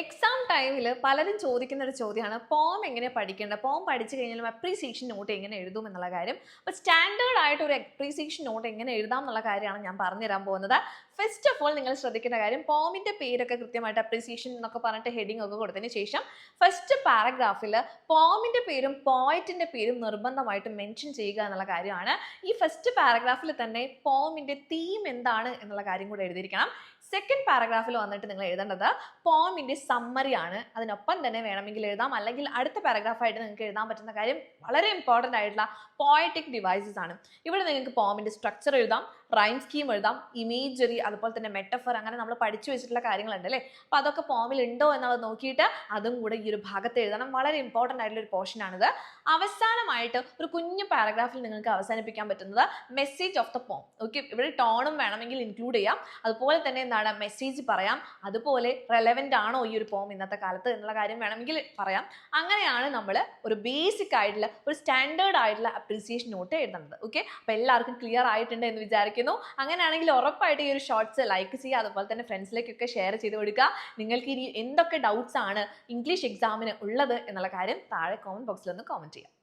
Exam ടൈമിൽ പലരും ചോദിക്കുന്ന ഒരു ചോദ്യമാണ് പോം എങ്ങനെ പഠിക്കേണ്ടത്, പോം പഠിച്ചു കഴിഞ്ഞാലും അപ്രീസിയേഷൻ നോട്ട് എങ്ങനെ എഴുതും എന്നുള്ള കാര്യം. അപ്പോൾ സ്റ്റാൻഡേർഡ് ആയിട്ട് ഒരു അപ്രീസിയേഷൻ നോട്ട് എങ്ങനെ എഴുതാം എന്നുള്ള കാര്യമാണ് ഞാൻ പറഞ്ഞുതരാൻ പോകുന്നത്. ഫസ്റ്റ് ഓഫ് ഓൾ നിങ്ങൾ ശ്രദ്ധിക്കേണ്ട കാര്യം, പോമിന്റെ പേരൊക്കെ കൃത്യമായിട്ട് അപ്രീസിയേഷൻ എന്നൊക്കെ പറഞ്ഞിട്ട് ഹെഡിങ് ഒക്കെ കൊടുത്തതിന് ശേഷം ഫസ്റ്റ് പാരഗ്രാഫിൽ പോമിന്റെ പേരും പോയറ്റിന്റെ പേരും നിർബന്ധമായിട്ട് മെൻഷൻ ചെയ്യുക എന്നുള്ള കാര്യമാണ്. ഈ ഫസ്റ്റ് പാരഗ്രാഫിൽ തന്നെ പോമിന്റെ തീം എന്താണ് എന്നുള്ള കാര്യം കൂടെ എഴുതിയിരിക്കണം. സെക്കൻഡ് പാരഗ്രാഫിൽ വന്നിട്ട് നിങ്ങൾ എഴുതേണ്ടത് പോമിന്റെ സമ്മറി ആണ്. അതിനൊപ്പം തന്നെ വേണമെങ്കിൽ എഴുതാം, അല്ലെങ്കിൽ അടുത്ത പാരഗ്രാഫായിട്ട് നിങ്ങൾക്ക് എഴുതാൻ പറ്റുന്ന കാര്യം വളരെ ഇമ്പോർട്ടൻ്റ് ആയിട്ടുള്ള പോയറ്റിക് ഡിവൈസസ് ആണ്. ഇവിടെ നിങ്ങൾക്ക് പോമിന്റെ സ്ട്രക്ചർ എഴുതാം, റൈം സ്കീം എഴുതാം, ഇമേജറി, അതുപോലെ തന്നെ മെറ്റഫർ, അങ്ങനെ നമ്മൾ പഠിച്ചു വെച്ചിട്ടുള്ള കാര്യങ്ങളുണ്ട് അല്ലേ. അപ്പോൾ അതൊക്കെ പോമിൽ ഉണ്ടോ എന്നുള്ളത് നോക്കിയിട്ട് അതും കൂടെ ഈ ഒരു ഭാഗത്ത് എഴുതണം. വളരെ ഇമ്പോർട്ടൻ്റ് ആയിട്ടുള്ള ഒരു പോർഷൻ ആണിത്. അവസാനമായിട്ട് ഒരു കുഞ്ഞു പാരഗ്രാഫിൽ നിങ്ങൾക്ക് അവസാനിപ്പിക്കാൻ പറ്റുന്നത് message of the poem. Okay, ഇവിടെ ടോണും വേണമെങ്കിൽ ഇൻക്ലൂഡ് ചെയ്യാം. അതുപോലെ തന്നെ എന്താണ് മെസ്സേജ് പറയാം, അതുപോലെ റെലവെന്റ് ആണോ ഈ ഒരു പോം ഇന്നത്തെ കാലത്ത് എന്നുള്ള കാര്യം വേണമെങ്കിൽ പറയാം. അങ്ങനെയാണ് നമ്മൾ ഒരു ബേസിക് ആയിട്ടുള്ള ഒരു സ്റ്റാൻഡേർഡ് ആയിട്ടുള്ള അപ്രീസിയേഷൻ നോട്ട് എഴുതുന്നത്. ഓക്കെ, അപ്പോൾ എല്ലാവർക്കും ക്ലിയർ ആയിട്ടുണ്ട് എന്ന് വിചാരിക്കുന്നു. അങ്ങനെയാണെങ്കിൽ ഉറപ്പായിട്ട് ഈ ഒരു ഷോർട്സ് ലൈക്ക് ചെയ്യുക, അതുപോലെ തന്നെ ഫ്രണ്ട്സിലേക്കൊക്കെ ഷെയർ ചെയ്ത് കൊടുക്കുക. നിങ്ങൾക്ക് ഇനി എന്തൊക്കെ ഡൗട്ട്സ് ആണ് ഇംഗ്ലീഷ് എക്സാമിന് ഉള്ളത് എന്നുള്ള കാര്യം താഴെ കോമന്റ് ബോക്സിൽ ഒന്ന് കോമന്റ് ചെയ്യാം.